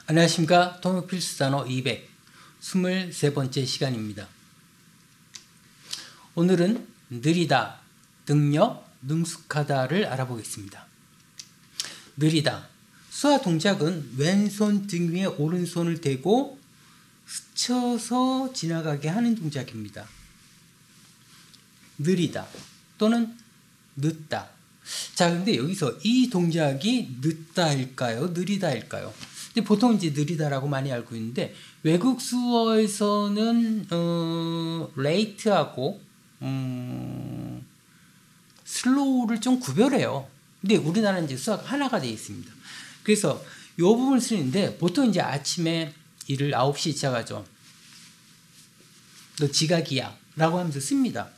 안녕하십니까. 통역필수단어 223번째 시간입니다. 오늘은 느리다, 능력, 능숙하다를 알아보겠습니다. 느리다. 수화 동작은 왼손 등 위에 오른손을 대고 스쳐서 지나가게 하는 동작입니다. 느리다 또는 늦다. 자, 근데 여기서 이 동작이 늦다일까요? 느리다일까요? 근데 보통 이제 느리다라고 많이 알고 있는데 외국 수어에서는 late하고 slow를 좀 구별해요. 근데 우리나라는 이제 수어가 하나가 되어 있습니다. 그래서 이 부분을 쓰는데 보통 이제 아침에 일을 9시에 시작하죠. 너 지각이야 라고 하면서 씁니다.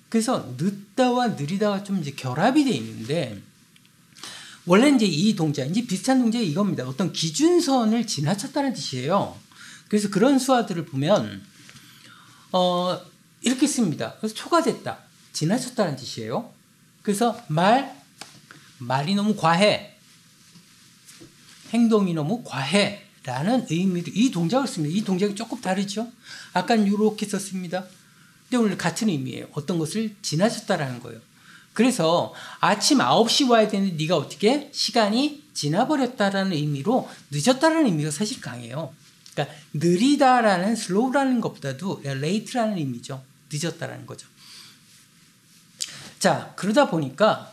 그래서 늦다와 느리다가 좀 이제 결합이 되어 있는데 원래 이제 이 동작, 이제 비슷한 동작이 이겁니다. 어떤 기준선을 지나쳤다는 뜻이에요. 그래서 그런 수화들을 보면 이렇게 씁니다. 그래서 초과됐다, 지나쳤다는 뜻이에요. 그래서 말이 너무 과해, 행동이 너무 과해라는 의미로 이 동작을 씁니다. 이 동작이 조금 다르죠. 아까는 이렇게 썼습니다. 근데 오늘 같은 의미예요. 어떤 것을 지나쳤다라는 거예요. 그래서 아침 9시 와야 되는데 네가 어떻게 시간이 지나버렸다라는 의미로 늦었다라는 의미가 사실 강해요. 그러니까 느리다라는 slow라는 것보다도 late라는 의미죠. 늦었다라는 거죠. 자, 그러다 보니까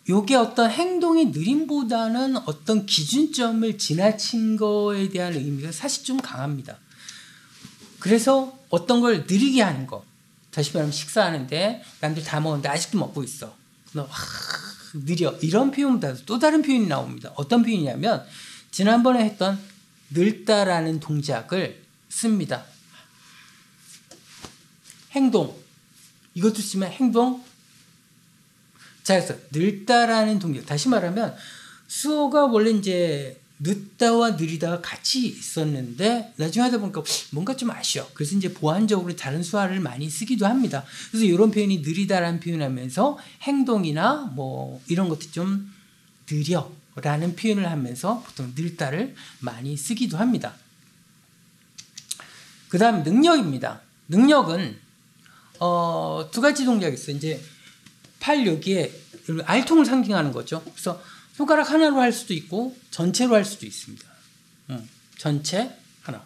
요게 어떤 행동의 느림보다는 어떤 기준점을 지나친 거에 대한 의미가 사실 좀 강합니다. 그래서 어떤 걸 느리게 하는 거, 다시 말하면 식사하는데 남들 다 먹었는데 아직도 먹고 있어. 너 느려. 이런 표현보다도 또 다른 표현이 나옵니다. 어떤 표현이냐면 지난번에 했던 늙다라는 동작을 씁니다. 행동. 이것도 쓰면 행동. 자, 그래서 늙다라는 동작. 다시 말하면 수어가 원래 이제 늦다와 느리다가 같이 있었는데 나중에 하다 보니까 뭔가 좀 아쉬워. 그래서 이제 보완적으로 다른 수화를 많이 쓰기도 합니다. 그래서 이런 표현이 느리다라는 표현하면서 행동이나 뭐 이런 것들 좀 느려라는 표현을 하면서 보통 늙다를 많이 쓰기도 합니다. 그 다음 능력입니다. 능력은 두 가지 동작이 있어요. 이제 팔 여기에 알통을 상징하는 거죠. 그래서 손가락 하나로 할 수도 있고 전체로 할 수도 있습니다. 전체 하나.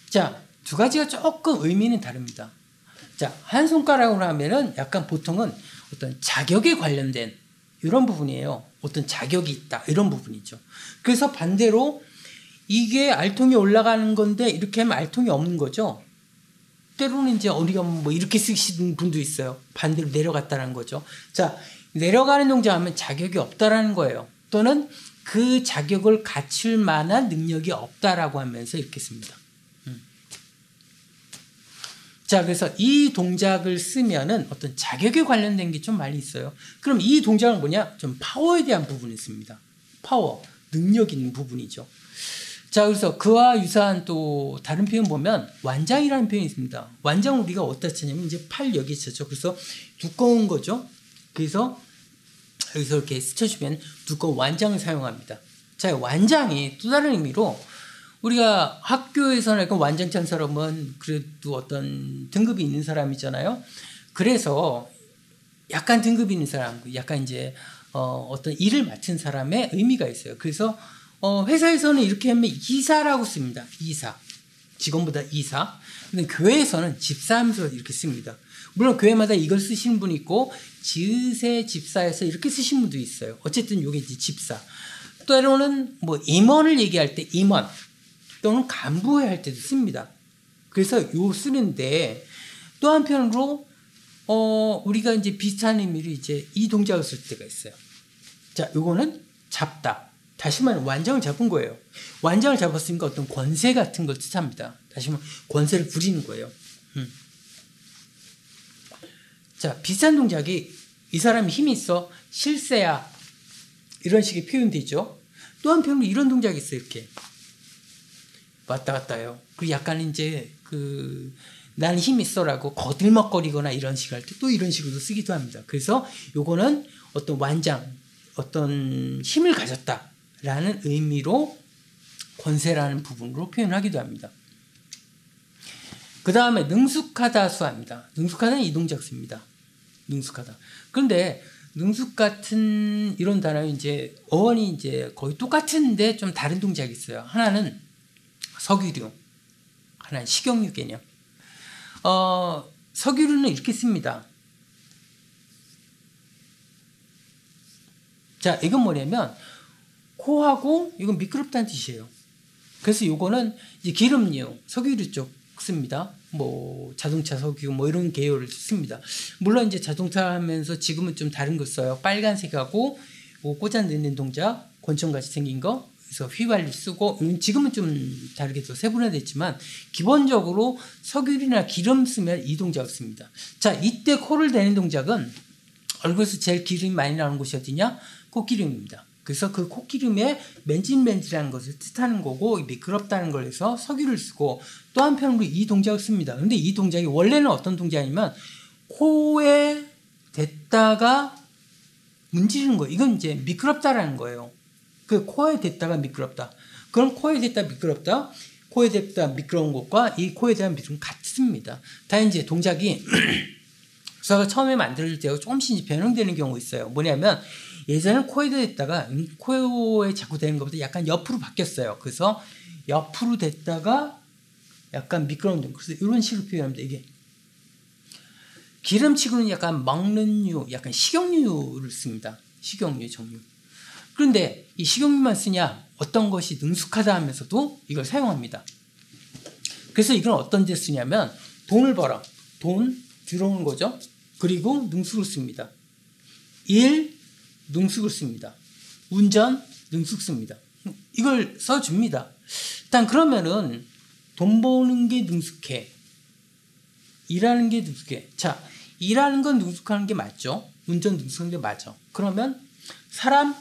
자, 두 가지가 조금 의미는 다릅니다. 자, 한 손가락으로 하면은 약간 보통은 어떤 자격에 관련된 이런 부분이에요. 어떤 자격이 있다 이런 부분이죠. 그래서 반대로 이게 알통이 올라가는 건데 이렇게 하면 알통이 없는 거죠. 때로는 이제 우리가 뭐 이렇게 쓰시는 분도 있어요. 반대로 내려갔다는 거죠. 자, 내려가는 동작하면 자격이 없다라는 거예요. 또는 그 자격을 갖출 만한 능력이 없다라고 하면서 이렇게 씁니다. 자, 그래서 이 동작을 쓰면은 어떤 자격에 관련된 게 좀 많이 있어요. 그럼 이 동작은 뭐냐? 좀 파워에 대한 부분이 있습니다. 파워, 능력 있는 부분이죠. 자, 그래서 그와 유사한 또 다른 표현 보면 완장이라는 표현이 있습니다. 완장을 우리가 어디다 쓰냐면 이제 팔 여기 쓰죠. 그래서 두꺼운 거죠. 그래서 여기서 이렇게 스쳐주면 두꺼운 완장을 사용합니다. 자, 완장이 또 다른 의미로 우리가 학교에서는 약간 완장 찬 사람은 그래도 어떤 등급이 있는 사람이잖아요. 그래서 약간 등급이 있는 사람, 약간 이제 어떤 일을 맡은 사람의 의미가 있어요. 그래서 회사에서는 이렇게 하면 이사라고 씁니다. 이사. 직원보다 이사. 근데 교회에서는 집사하면서 이렇게 씁니다. 물론 교회마다 이걸 쓰시는 분이 있고 지읒의 집사에서 이렇게 쓰시는 분도 있어요. 어쨌든 이게 이제 집사. 때로는 뭐 임원을 얘기할 때 임원 또는 간부회 할 때도 씁니다. 그래서 요 쓰는데 또 한편으로 우리가 이제 비슷한 의미로 이제 이 동작을 쓸 때가 있어요. 자, 요거는 잡다. 다시 말하면 완장을 잡은 거예요. 완장을 잡았으니까 어떤 권세 같은 걸 뜻합니다. 다시 말하면 권세를 부리는 거예요. 자, 비슷한 동작이 이 사람이 힘이 있어, 실세야, 이런 식의 표현되죠. 또 한편으로 이런 동작이 있어요. 이렇게 왔다 갔다 해요. 그리고 약간 이제 나는 힘이 있어라고 거들먹거리거나 이런 식으로 할 때 또 이런 식으로 쓰기도 합니다. 그래서 요거는 어떤 완장, 어떤 힘을 가졌다 라는 의미로 권세라는 부분으로 표현하기도 합니다. 그 다음에 능숙하다 수합니다. 능숙하다는 이동작 씁니다. 능숙하다. 그런데 능숙 같은 이런 단어는 이제 어원이 이제 거의 똑같은데 좀 다른 동작이 있어요. 하나는 석유류, 하나는 식용유 개념. 석유류는 이렇게 씁니다. 자, 이건 뭐냐면 코하고 이건 미끄럽다는 뜻이에요. 그래서 요거는 이제 기름류, 석유류 쪽 씁니다. 뭐 자동차 석유 뭐 이런 계열을 씁니다. 물론 이제 자동차 하면서 지금은 좀 다른 거 써요. 빨간색하고 꽂아 넣는 동작, 권총같이 생긴 거. 그래서 휘발유 쓰고 지금은 좀 다르게 더 세분화됐지만 기본적으로 석유나 기름 쓰면 이 동작을 씁니다. 자, 이때 코를 대는 동작은 얼굴에서 제일 기름이 많이 나오는 곳이 어디냐? 코기름입니다. 그래서 그 코기름에 맨질맨질한 것을 뜻하는 거고 미끄럽다는 걸 해서 석유를 쓰고 또 한편으로 이 동작을 씁니다. 그런데 이 동작이 원래는 어떤 동작이냐면 코에 댔다가 문지르는 거예요. 이건 이제 미끄럽다라는 거예요. 그 코에 댔다가 미끄럽다. 그럼 코에 댔다 미끄럽다. 코에 댔다 미끄러운 것과 이 코에 대한 미끄러움 같습니다. 다 이제 동작이 수학을 처음에 만들 때 조금씩 변형되는 경우가 있어요. 뭐냐면 예전에는 코에 댔다가 코에 자꾸 대는 것보다 약간 옆으로 바뀌었어요. 그래서 옆으로 댔다가 약간 미끄러운 점. 그래서 이런 식으로 표현합니다. 이게 기름치고는 약간 먹는 유, 약간 식용유를 씁니다. 식용유 종류. 그런데 이 식용유만 쓰냐? 어떤 것이 능숙하다 하면서도 이걸 사용합니다. 그래서 이건 어떤 데 쓰냐면 돈을 벌어. 돈 들어오는 거죠. 그리고 능숙을 씁니다. 일 능숙을 씁니다. 운전 능숙 씁니다. 이걸 써줍니다. 일단 그러면은 돈 버는 게 능숙해. 일하는 게 능숙해. 자, 일하는 건 능숙하는 게 맞죠. 운전 능숙한 게 맞죠. 그러면 사람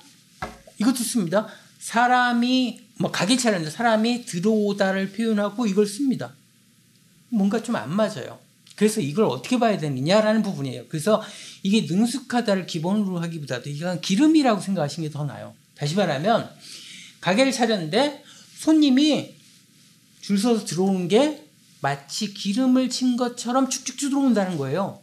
이것도 씁니다. 사람이 뭐 가게 차렸는데 사람이 들어오다를 표현하고 이걸 씁니다. 뭔가 좀 안 맞아요. 그래서 이걸 어떻게 봐야 되느냐라는 부분이에요. 그래서 이게 능숙하다를 기본으로 하기보다도 이건 기름이라고 생각하시는 게 더 나아요. 다시 말하면 가게를 차렸는데 손님이 줄 서서 들어오는 게 마치 기름을 친 것처럼 쭉쭉쭉 들어온다는 거예요.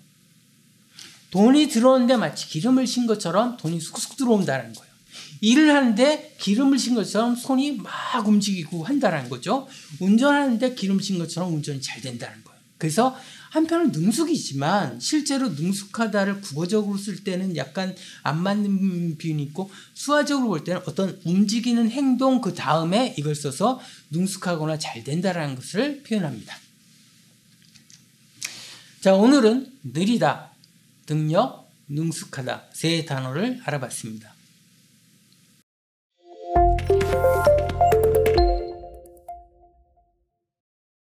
돈이 들어오는데 마치 기름을 친 것처럼 돈이 쑥쑥 들어온다는 거예요. 일을 하는데 기름을 친 것처럼 손이 막 움직이고 한다는 거죠. 운전하는데 기름을 친 것처럼 운전이 잘 된다는 거예요. 그래서 한편은 능숙이지만 실제로 능숙하다를 국어적으로 쓸 때는 약간 안 맞는 비율이 있고 수화적으로 볼 때는 어떤 움직이는 행동 그 다음에 이걸 써서 능숙하거나 잘 된다라는 것을 표현합니다. 자, 오늘은 느리다, 능력, 능숙하다 세 단어를 알아봤습니다.